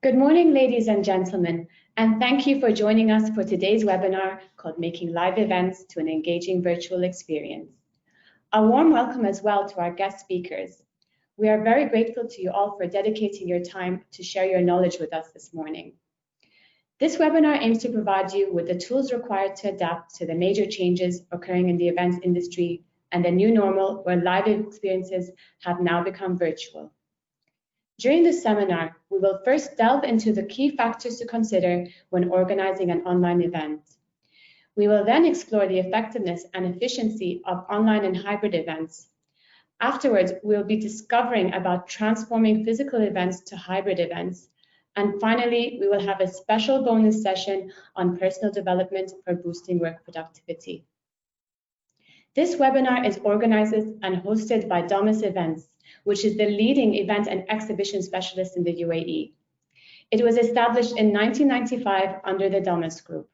Good morning, ladies and gentlemen, and thank you for joining us for today's webinar called Making Live Events to an Engaging Virtual Experience. A warm welcome as well to our guest speakers. We are very grateful to you all for dedicating your time to share your knowledge with us this morning. This webinar aims to provide you with the tools required to adapt to the major changes occurring in the events industry and the new normal where live experiences have now become virtual. During this seminar, we will first delve into the key factors to consider when organizing an online event. We will then explore the effectiveness and efficiency of online and hybrid events. Afterwards, we will be discovering about transforming physical events to hybrid events. And finally, we will have a special bonus session on personal development for boosting work productivity. This webinar is organized and hosted by Domus Events, which is the leading event and exhibition specialist in the UAE. It was established in 1995 under the Domus Group.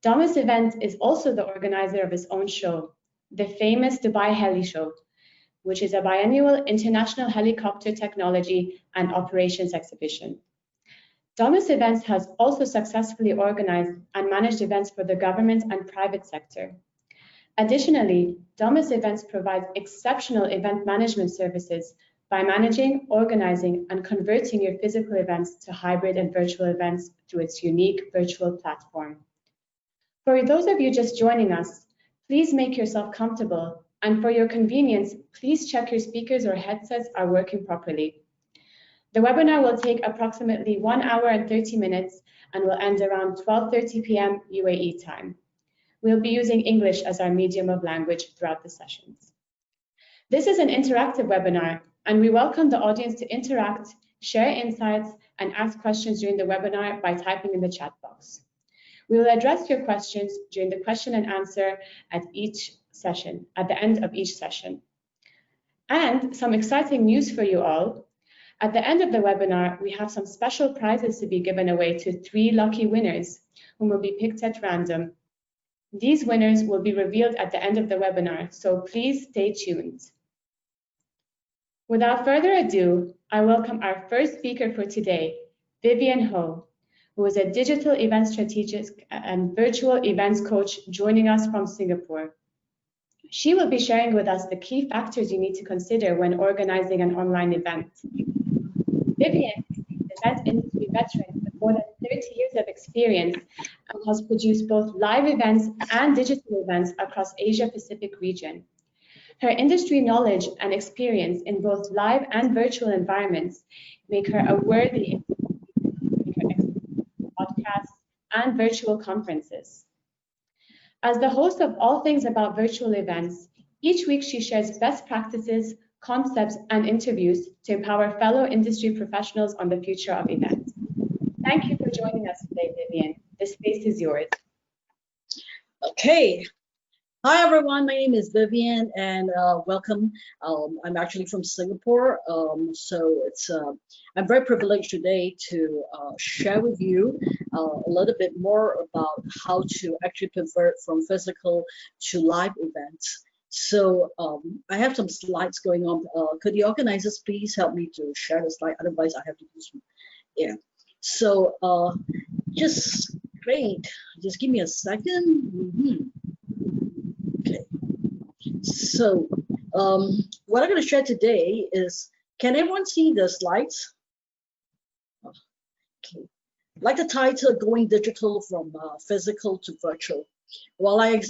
Domus Events is also the organizer of its own show, the famous Dubai Heli Show, which is a biannual international helicopter technology and operations exhibition. Domus Events has also successfully organized and managed events for the government and private sector. Additionally, Domus Events provides exceptional event management services by managing, organizing, and converting your physical events to hybrid and virtual events through its unique virtual platform. For those of you just joining us, please make yourself comfortable, and for your convenience, please check your speakers or headsets are working properly. The webinar will take approximately 1 hour and 30 minutes and will end around 12:30 p.m. UAE time. We'll be using English as our medium of language throughout the sessions. This is an interactive webinar, and we welcome the audience to interact, share insights, and ask questions during the webinar by typing in the chat box. We will address your questions during the question and answer at the end of each session. And some exciting news for you all. At the end of the webinar, we have some special prizes to be given away to 3 lucky winners who will be picked at random. These winners will be revealed at the end of the webinar, so please stay tuned. Without further ado, I welcome our first speaker for today, Vivien Hoe, who is a digital events strategist and virtual events coach joining us from Singapore. She will be sharing with us the key factors you need to consider when organizing an online event. Vivien is an event industry veteran with more than 30 years of experience and has produced both live events and digital events across Asia-Pacific region. Her industry knowledge and experience in both live and virtual environments make her a worthy podcasts and virtual conferences. As the host of all things about virtual events, each week she shares best practices, concepts, and interviews to empower fellow industry professionals on the future of events. Thank you for joining us today, Vivien. The space is yours. Okay. Hi, everyone. My name is Vivien, and welcome. I'm actually from Singapore, so I'm very privileged today to share with you a little bit more about how to actually convert from physical to live events. So I have some slides going on. Could the organizers please help me to share the slide? Otherwise, I have to do some. Yeah. So just great. Just give me a second. Okay. So what I'm going to share today is, can everyone see the slides? Okay. Like the title, going digital from physical to virtual. Well, I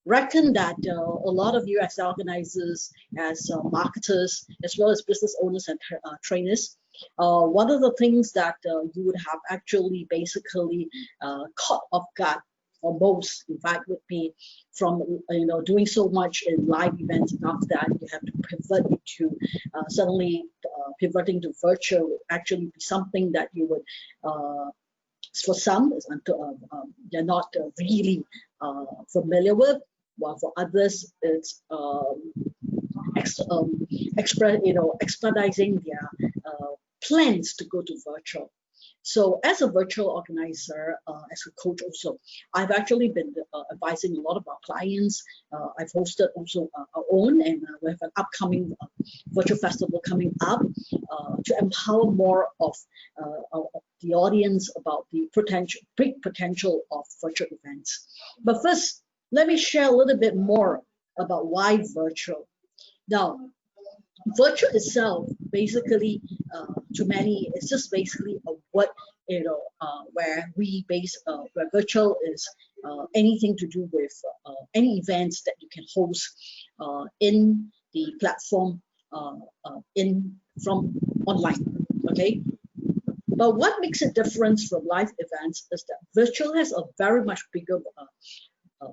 reckon that a lot of you as organizers, as marketers, as well as business owners and trainers, one of the things that you would have actually basically caught off guard, or most, in fact, would be from doing so much in live events, and after that you have to pivot to suddenly pivoting to virtual would actually be something that you would, for some, they're not really familiar with. While for others, it's expediting their plans to go to virtual. So as a virtual organizer, as a coach also, I've actually been advising a lot of our clients. I've hosted also our own, and we have an upcoming virtual festival coming up to empower more of the audience about the big potential of virtual events. But first, let me share a little bit more about why virtual. Now, virtual itself, basically, to many, it's just basically a word, where where virtual is anything to do with any events that you can host in the platform from online. Okay, but what makes it different from live events is that virtual has a very much bigger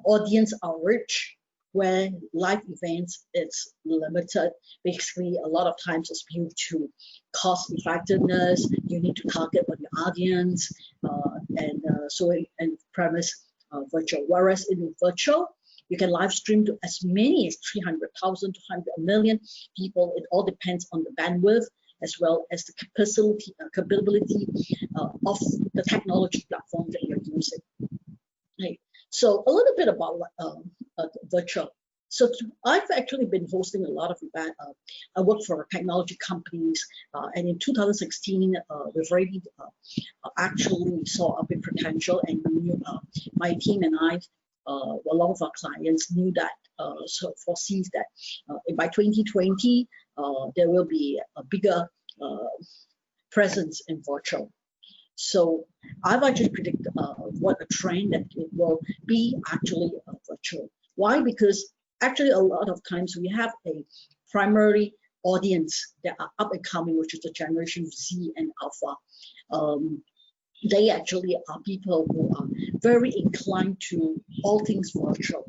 audience outreach, where live events it's limited. Basically, a lot of times it's due to cost effectiveness. You need to target on your audience, and premise virtual. Whereas in virtual, you can live stream to as many as 300,000 to 100 million people. It all depends on the bandwidth as well as the capability of the technology platform that you're using. Right. So a little bit about virtual. So I've actually been hosting a lot of events. I work for technology companies, and in 2016, we've already actually saw a big potential, and we knew, my team and I, a lot of our clients knew that, so foresees that by 2020, there will be a bigger presence in virtual. So I've actually predicted what a trend that it will be actually virtual. Why? Because actually a lot of times we have a primary audience that are up and coming, which is the Generation Z and Alpha. They actually are people who are very inclined to all things virtual.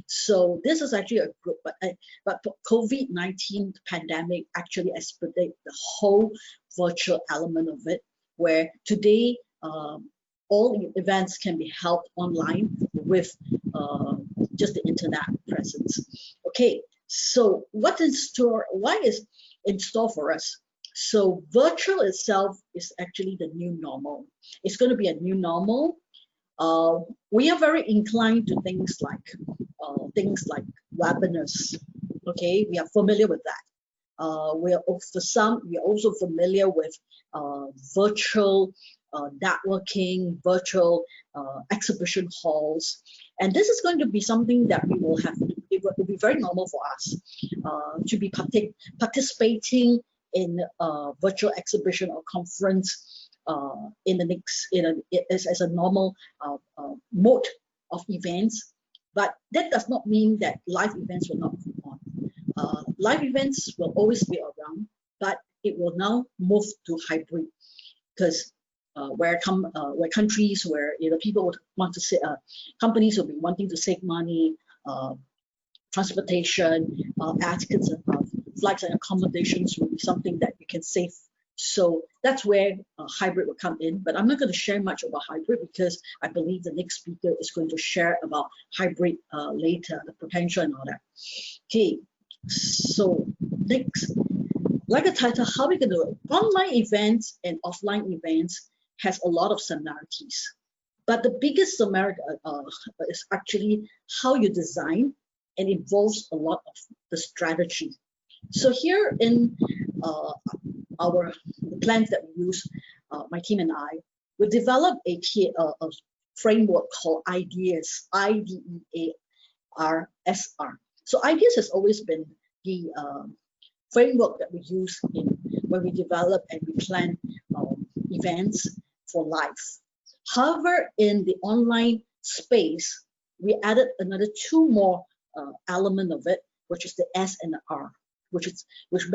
So this is actually a group, but COVID-19 pandemic actually expedited the whole virtual element of it, where today all events can be held online with just the internet presence. Okay, so what in store? Why is in store for us? So virtual itself is actually the new normal. It's going to be a new normal. We are very inclined to things like webinars. Okay, we are familiar with that. We are also familiar with virtual networking, virtual exhibition halls, and this is going to be something that we will have. It will be very normal for us to be participating in a virtual exhibition or conference in the next as a normal mode of events. But that does not mean that live events will not go on. Live events will always be around, but it will now move to hybrid, because where countries where people would want to say, companies will be wanting to save money, transportation, tickets of flights and accommodations will be something that you can save. So that's where hybrid will come in. But I'm not going to share much about hybrid, because I believe the next speaker is going to share about hybrid later, the potential and all that. Okay, so next, like a title, how we can do it? Online events and offline events has a lot of similarities, but the biggest similarity is actually how you design, and involves a lot of the strategy. So here in our plans that we use, my team and I, we developed a framework called IDEAS, IDEARS. So IDEAS has always been the framework that we use when we develop and we plan events for life. However, in the online space, we added another two more element of it, which is the S and the R, which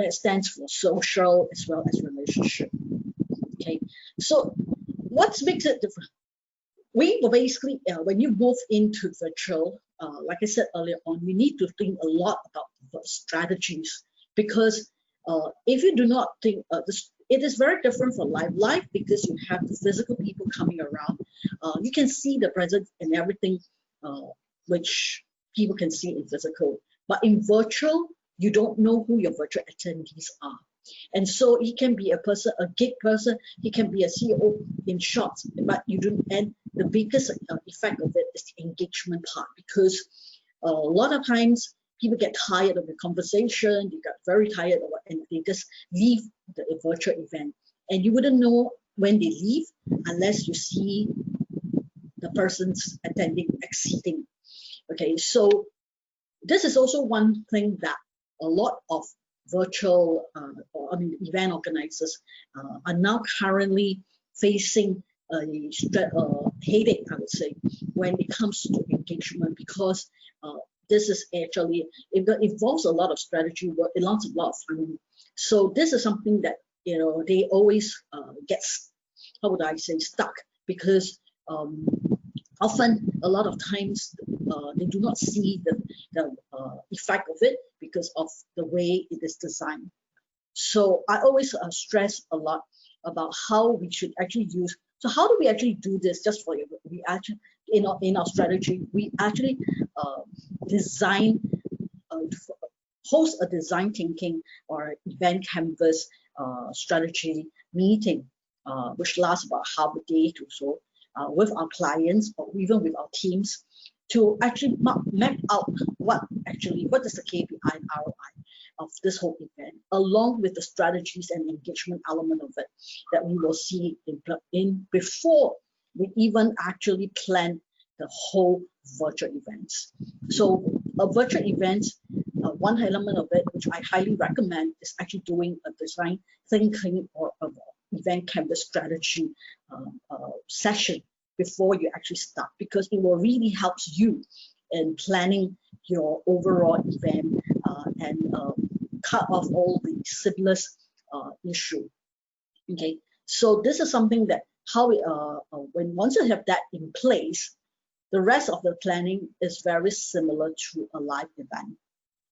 stands for social as well as relationship. Okay, so what makes it different? We will basically, when you move into virtual, like I said earlier on, you need to think a lot about the strategies, because if you do not think, it is very different from live, because you have the physical people coming around. You can see the presence and everything, which people can see in physical. But in virtual, you don't know who your virtual attendees are. And so he can be a person, a gig person, he can be a CEO in short, but you don't, and the biggest effect of it is the engagement part, because a lot of times people get tired of the conversation, they got very tired of it, and they just leave the virtual event. And you wouldn't know when they leave unless you see the persons attending exceeding. Okay, so this is also one thing that a lot of virtual, event organizers are now currently facing a headache, I would say, when it comes to engagement, because this is actually, it involves a lot of strategy work, it involves a lot of funding. So this is something that, you know, they always get, how would I say, stuck, because often a lot of times they do not see the effect of it because of the way it is designed. So I always stress a lot about how we should actually use. So how do we actually do this? Just for you, we actually in our strategy, we actually design, host a design thinking or event canvas strategy meeting, which lasts about half a day or so, with our clients or even with our teams, to actually map out what is the KPI and ROI of this whole event, along with the strategies and engagement element of it that we will see in before we even actually plan the whole virtual events. So a virtual event, one element of it, which I highly recommend, is actually doing a design thinking or event canvas strategy session before you actually start, because it will really help you in planning your overall event and cut off all the simplest issue. Okay, so this is something that how we, when once you have that in place, the rest of the planning is very similar to a live event.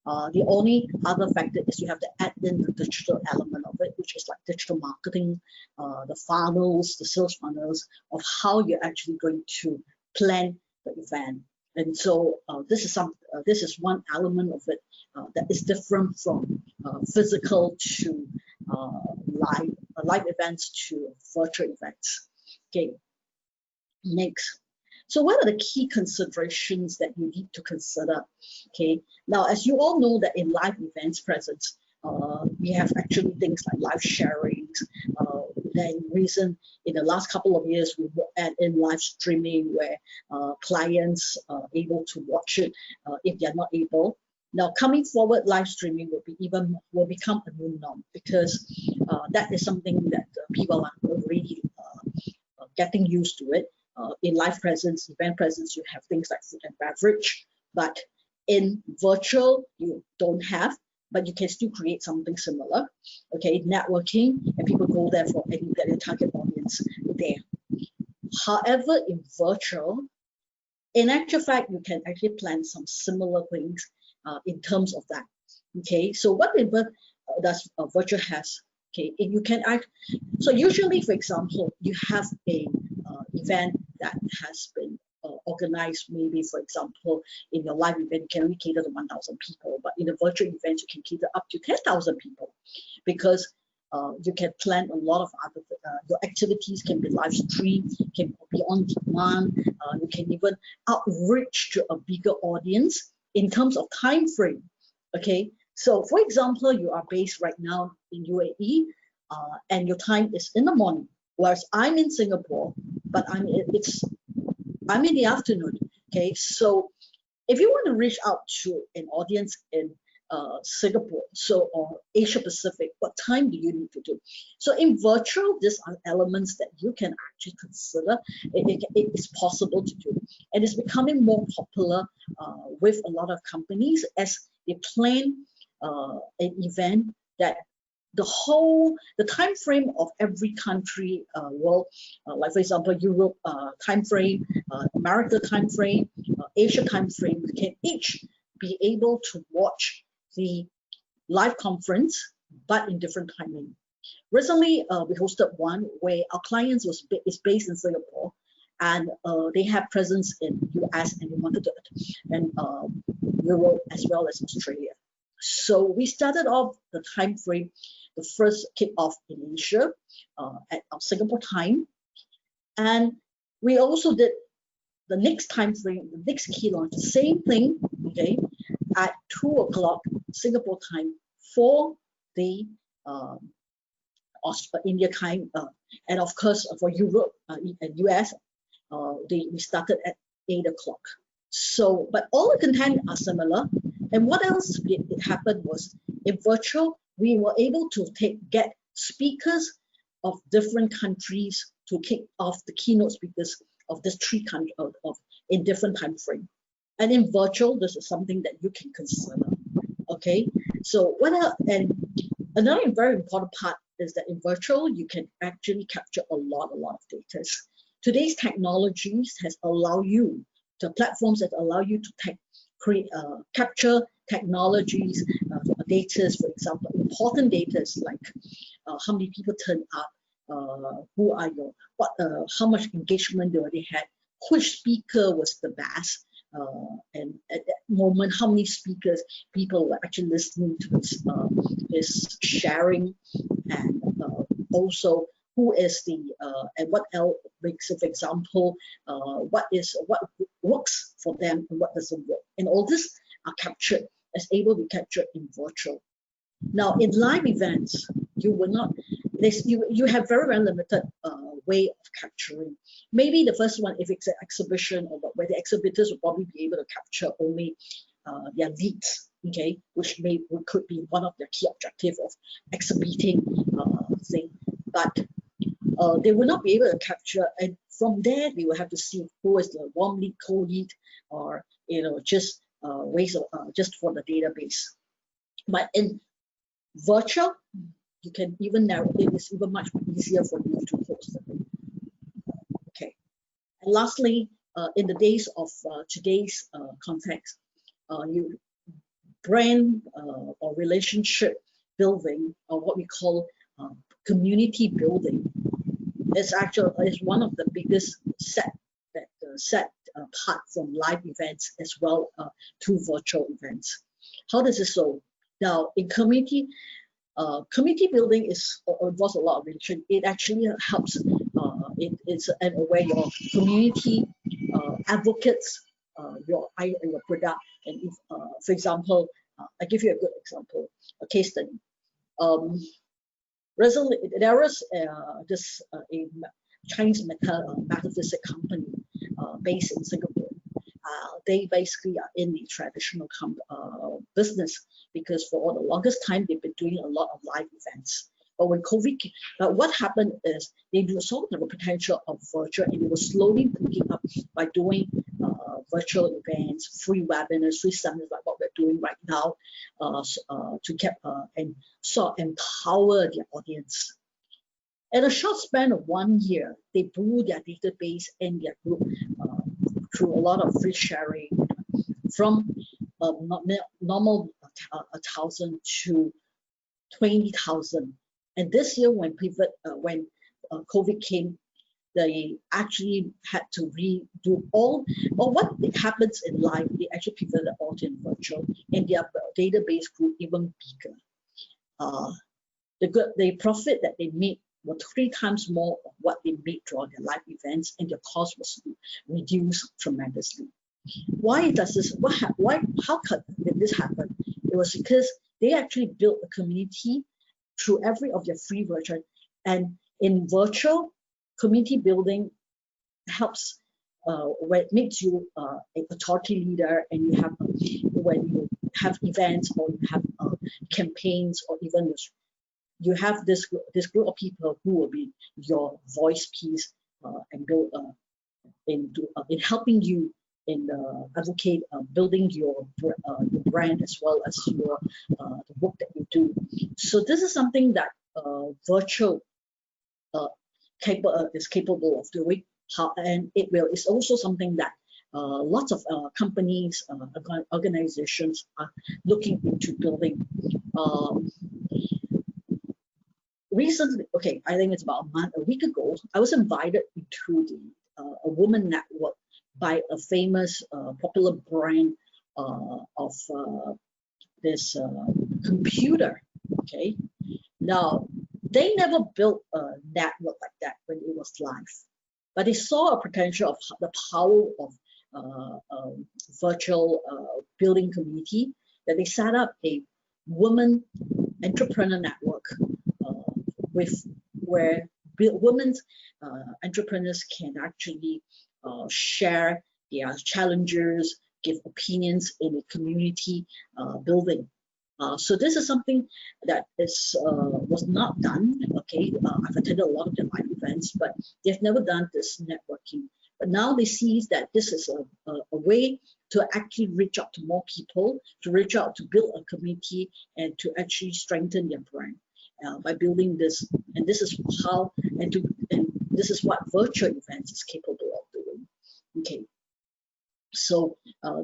The only other factor is you have to add in the digital element of it, which is like digital marketing, the funnels, the sales funnels of how you're actually going to plan the event. And so this is one element of it that is different from physical to live events to virtual events. Okay, next. So what are the key considerations that you need to consider? Okay, now as you all know that in live events presence, we have actually things like live sharing. Then in the last couple of years, we will add in live streaming where clients are able to watch it if they're not able. Now coming forward, live streaming will become a new norm, because that is something that people are already getting used to it. In live presence, event presence, you have things like food and beverage, but in virtual, you don't have, but you can still create something similar. Okay, networking, and people go there for their target audience there. However, in virtual, in actual fact, you can actually plan some similar things in terms of that. Okay, so what does virtual has? Okay, you can so usually, for example, you have a event that has been organized, maybe for example, in your live event, you can only cater to 1,000 people, but in a virtual event, you can cater up to 10,000 people, because you can plan a lot of other, your activities can be live streamed, can be on demand, you can even outreach to a bigger audience in terms of time frame. Okay, so for example, you are based right now in UAE, and your time is in the morning, whereas I'm in Singapore, but I'm in the afternoon. Okay, so if you want to reach out to an audience in Singapore, or Asia Pacific, what time do you need to do? So in virtual, these are elements that you can actually consider. It is possible to do, and it's becoming more popular with a lot of companies as they plan an event that the time frame of every country will, like for example, Europe time frame, America time frame, Asia time frame, can each be able to watch the live conference, but in different timing. Recently, we hosted one where our clients is based in Singapore, and they have presence in US, and they wanted to, and Europe as well as Australia. So we started off the time frame. the first kickoff in Asia at Singapore time. And we also did the next time frame, the next key launch, the same thing, okay, at 2 o'clock Singapore time for the India time, and of course for Europe and US, we started at 8 o'clock. So, but all the content are similar. And what else happened was, in virtual, we were able to get speakers of different countries to kick off the keynote speakers of this 3 countries in different time frame. And in virtual, this is something that you can consider. Okay, so what else? And another very important part is that in virtual, you can actually capture a lot of data. Today's technologies has allowed you, the platforms that allow you to capture technologies, data, for example, important data like how many people turn up, who are your, how much engagement they had, which speaker was the best, and at that moment, how many speakers people were actually listening to his sharing, and also who is the and what else makes, for example, what works for them and what doesn't work, and all this are captured as able to capture in virtual. Now in live events, you will not. You have very limited way of capturing. Maybe the first one, if it's an exhibition or where the exhibitors will probably be able to capture only their leads, okay, which could be one of their key objectives of exhibiting thing, but they will not be able to capture, and from there they will have to see who is the warm lead, cold lead, or just ways of just for the database. But in virtual, you can even narrow it. It's even much easier for you to host it. Okay. And lastly, in the days of today's context, brand or relationship building, or what we call community building, is one of the biggest set apart from live events as well to virtual events. How does it so? Now in community building involves a lot of relation. It actually helps. It's where your community advocates your product. And if, for example, I give you a good example, a case study. There was this a Chinese metaphysics company based in Singapore. They basically are in the traditional business, because for the longest time they've been doing a lot of live events. But when COVID came, what happened is they saw the potential of virtual, and they were slowly picking up by doing virtual events, free webinars, free seminars, like what we're doing right now, to get and empower their audience. In a short span of 1 year, they grew their database and their group through a lot of free sharing, from normal 1,000 to 20,000. And this year, when COVID came, they actually had to redo all, or what happens in live, they actually pivoted all to virtual, and their database grew even bigger. The profit that they made were 3 times more of what they made throughout their live events, and their cost was reduced tremendously. Why does this? How did this happen? It was because they actually built a community through every of their free virtual, and in virtual, community building helps where it makes you an authority leader, and you have when you have events, or you have campaigns, or even you have this group of people who will be your voice piece and go in helping you in advocate building your brand, as well as your the work that you do. So this is something that virtual is capable of doing. And it's also something that lots of companies, organizations are looking into building. Recently, I think it's about a week ago, I was invited to a woman network by a famous popular brand of this computer. Now, they never built a network like that when it was live, but they saw a potential of the power of virtual building community, that they set up a women entrepreneur network where women entrepreneurs can actually share their challenges, give opinions in the community building. So this is something that was not done. Okay, I've attended a lot of the live events, but they've never done this networking. But now they see that this is a way to actually reach out to more people, to reach out to build a community, and to actually strengthen their brand by building this. And this is how, and this is what virtual events is capable of doing. Okay. So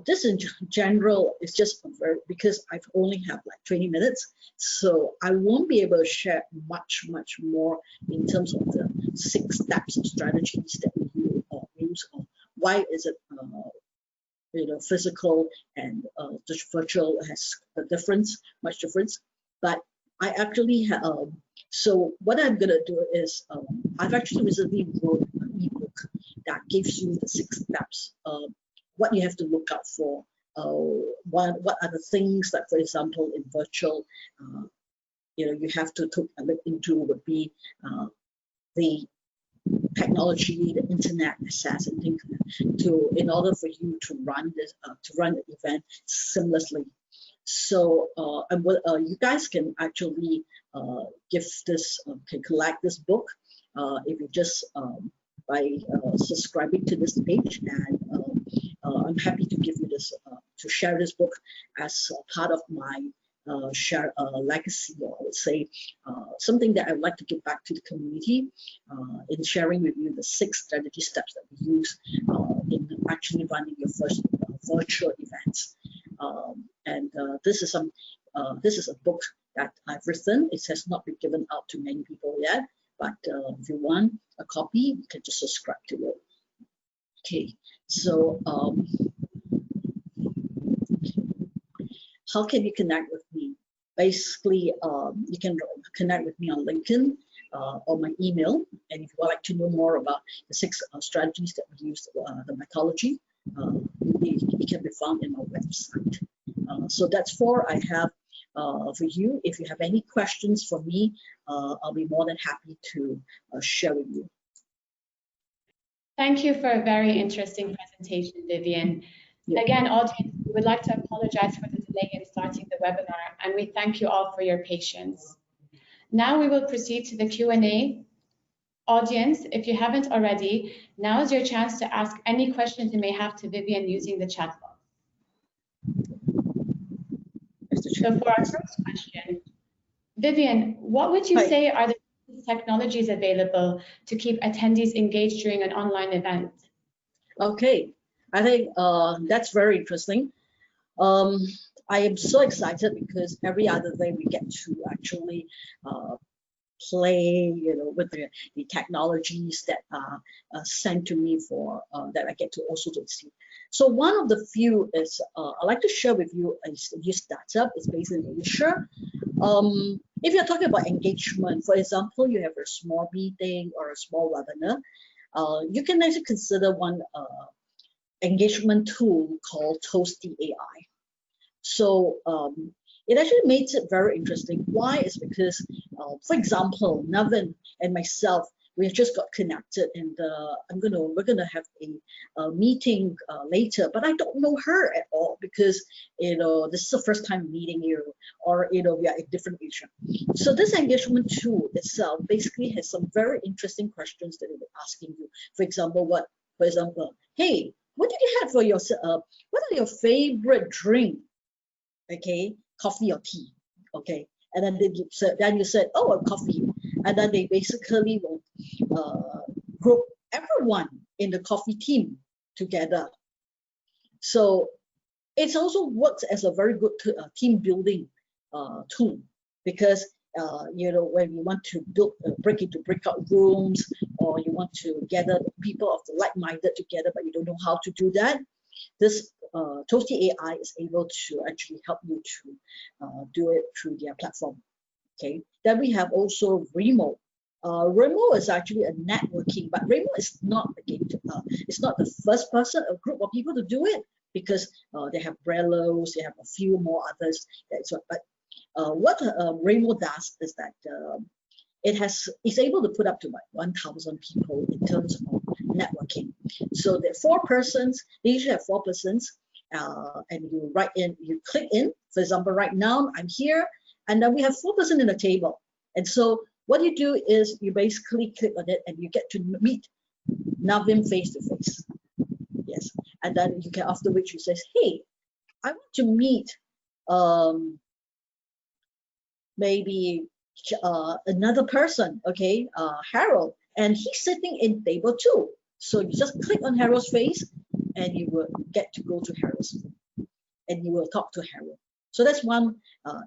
this in general is just because I've only have like 20 minutes, so I won't be able to share much more in terms of the 6 steps of strategies that we use, or why is it physical and just virtual has a difference, much difference. But I actually have. So what I'm gonna do is I've actually recently wrote an ebook that gives you the 6 steps. What you have to look out for, what are the things that, for example, in virtual, you have to look into would be the technology, the internet access, and things in order for you to run the event seamlessly. So you guys can actually can collect this book if you just by subscribing to this page, and I'm happy to give you this to share this book as part of my legacy, or I would say something that I'd like to give back to the community in sharing with you the 6 strategy steps that we use in actually running your first virtual events. This is a book that I've written. It has not been given out to many people yet, but if you want a copy, you can just subscribe to it. Okay, so how can you connect with me? Basically, you can connect with me on LinkedIn or my email. And if you would like to know more about the 6 strategies that we use, the methodology, it can be found in our website. So that's 4 I have for you. If you have any questions for me, I'll be more than happy to share with you. Thank you for a very interesting presentation, Vivien. Yeah. Again, audience, we would like to apologize for the delay in starting the webinar, and we thank you all for your patience. Now we will proceed to the Q&A. Audience, if you haven't already, now is your chance to ask any questions you may have to Vivien using the chat box. So for our first question, Vivien, what would you say are the technologies available to keep attendees engaged during an online event? Okay, I think that's very interesting. I am so excited because every other day we get to actually play, with the technologies that are sent to me for that I get to also to see. So one of the few is I'd like to share with you a new startup. It's based in Asia. If you're talking about engagement, for example, you have a small meeting or a small webinar, you can actually consider one engagement tool called Toasty AI. So it actually makes it very interesting. Why? Is because, for example, Navin and myself, we have just got connected, and we're gonna have a meeting later. But I don't know her at all because this is the first time meeting you, or we are in different region. So this engagement tool itself basically has some very interesting questions that it will be asking you. For example, hey, what did you have for your what are your favorite drink? Okay, coffee or tea? Okay, and then you said, oh, a coffee. And then they basically will group everyone in the coffee team together. So it also works as a very good team building tool, because when you want to break into breakout rooms, or you want to gather people of the like-minded together, but you don't know how to do that, this Toasty AI is able to actually help you to do it through their platform. Okay, then we have also Remo. Remo is actually a networking, but Remo is not it's not the first person, a group of people to do it, because they have Brelos, they have a few more others. But what Remo does is that it's able to put up to like 1,000 people in terms of networking. So there are 4 persons. They usually have 4 persons, and you click in. For example, right now I'm here, and then we have 4 persons in the table. And so what you do is you basically click on it, and you get to meet Navin face to face. Yes, and then you can, after which you say, hey, I want to meet maybe another person, okay, Harold, and he's sitting in table 2. So you just click on Harold's face, and you will get to go to Harold's, and you will talk to Harold. So that's one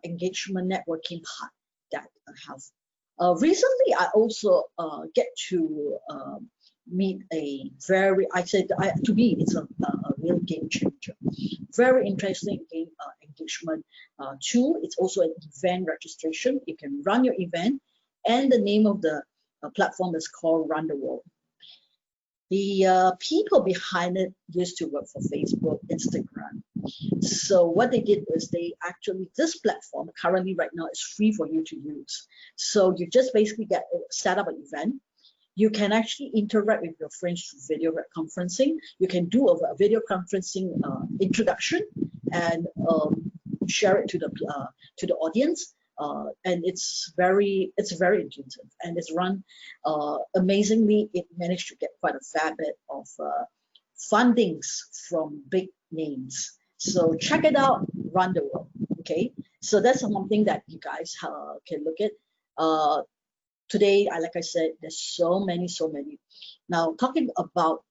engagement networking part that I have. Recently, I also get to meet to me, it's a real game changer. Very interesting engagement tool. It's also an event registration. You can run your event, and the name of the platform is called Run the World. The people behind it used to work for Facebook, Instagram. So what they did was this platform currently right now is free for you to use. So you just basically set up an event. You can actually interact with your friends through video conferencing. You can do a video conferencing introduction and share it to the audience. And it's very intuitive, and it's run amazingly. It managed to get quite a fair bit of fundings from big names. So check it out, Run the World. Okay, so that's something that you guys can look at. Today, like I said, there's so many. Now, talking about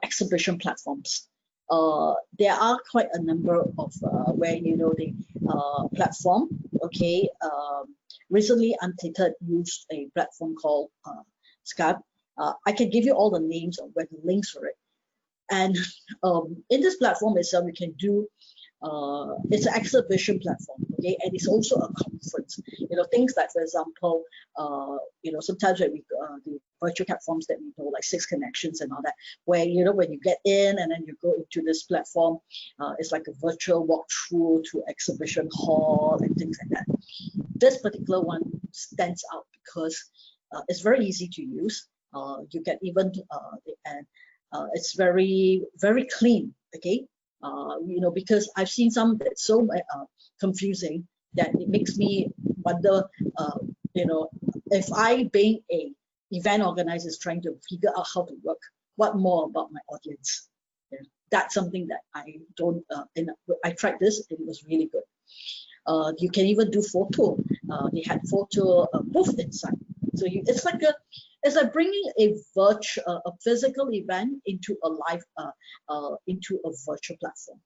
exhibition platforms, there are quite a number of where the platform. Okay, recently Untated used a platform called Skype. I can give you all the names of where the links for it. And in this platform itself, you can do it's an exhibition platform, okay, and it's also a conference. Things like, for example, sometimes when we the virtual platforms that we know, like Six Connections and all that, where when you get in and then you go into this platform, it's like a virtual walkthrough to exhibition hall and things like that. This particular one stands out because it's very easy to use. You can even it's very clean, okay. Because I've seen some that's so confusing that it makes me wonder, if I, being a event organizer, is trying to figure out how to work, what more about my audience? Yeah, that's something that I don't. I tried this, and it was really good. You can even do photo. They had photo booth inside, so it's like bringing a physical event into a live, into a virtual platform.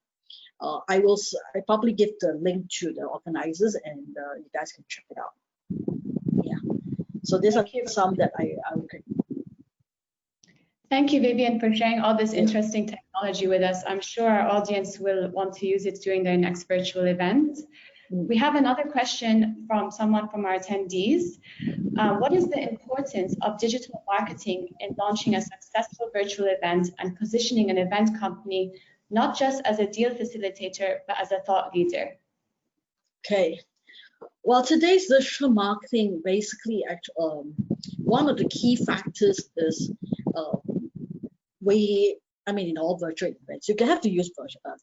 I probably give the link to the organizers, and you guys can check it out. Yeah. So these are some that I okay. Thank you, Vivien, for sharing all this interesting technology with us. I'm sure our audience will want to use it during their next virtual event. We have another question from someone from our attendees. What is the importance of digital marketing in launching a successful virtual event and positioning an event company not just as a deal facilitator, but as a thought leader? Okay. Well, today's digital marketing, basically, one of the key factors is in all virtual events, you have to use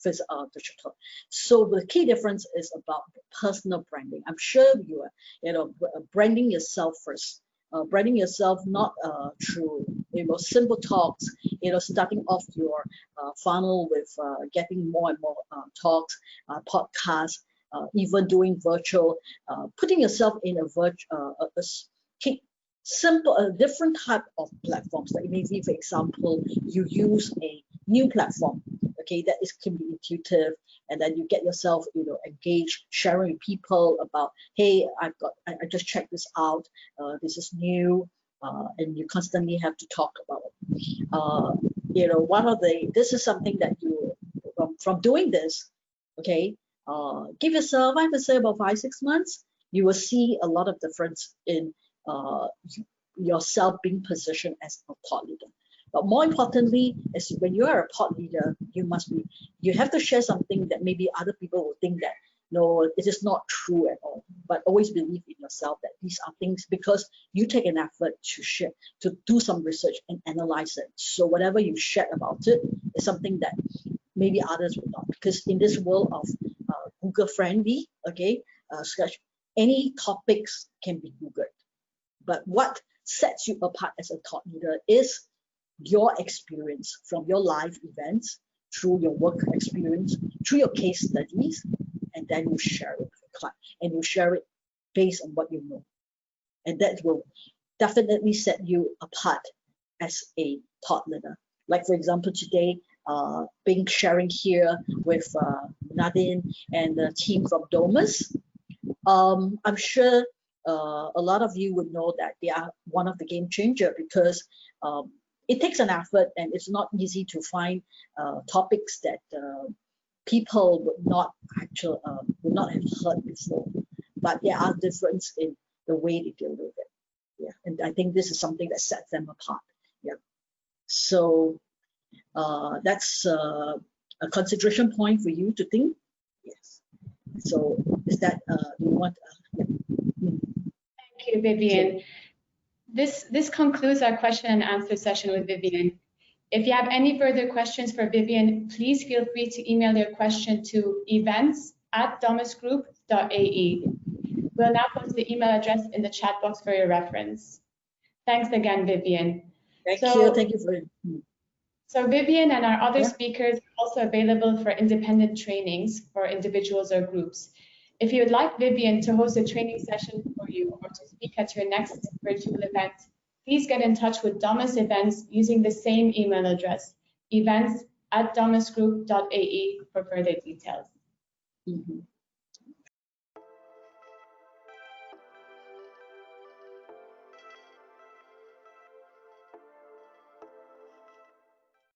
digital. So the key difference is about personal branding. I'm sure you are, branding yourself first. Branding yourself not through simple talks, starting off your funnel with getting more and more talks, podcasts, even doing virtual, putting yourself in a different type of platforms. Like maybe, for example, you use a new platform, okay, that can be intuitive, and then you get yourself, engaged, sharing with people about, hey, I just checked this out, this is new, and you constantly have to talk about it. This is something that you, from doing this, okay, give yourself, I would say, about 5-6 months. you will see a lot of difference in yourself being positioned as a thought leader. But more importantly, is when you are a thought leader, you have to share something that maybe other people will think that, no, it is not true at all. But always believe in yourself that these are things, because you take an effort to share, to do some research and analyze it. So whatever you shared about it is something that maybe others will not. Because in this world of Google friendly, okay, search, any topics can be Googled. But what sets you apart as a thought leader is your experience from your live events, through your work experience, through your case studies, and then you share it with the client, and you share it based on what you know. And that will definitely set you apart as a thought leader. Like for example, today, being sharing here with Nadine and the team from Domus, I'm sure a lot of you would know that they are one of the game changer, because it takes an effort, and it's not easy to find topics that people would not have heard before. But there are differences in the way they deal with it. Yeah, and I think this is something that sets them apart. Yeah. So that's a consideration point for you to think. Yes. So is that do you want? Yeah. Thank you, Vivien. This concludes our question and answer session with Vivien. If you have any further questions for Vivien, please feel free to email your question to events@domusgroup.ae. We'll now post the email address in the chat box for your reference. Thanks again, Vivien. Thank you for it. So Vivien and our other speakers are also available for independent trainings for individuals or groups. If you would like Vivien to host a training session for you or to speak at your next virtual event, please get in touch with Domus Events using the same email address, events@domusgroup.ae, for further details.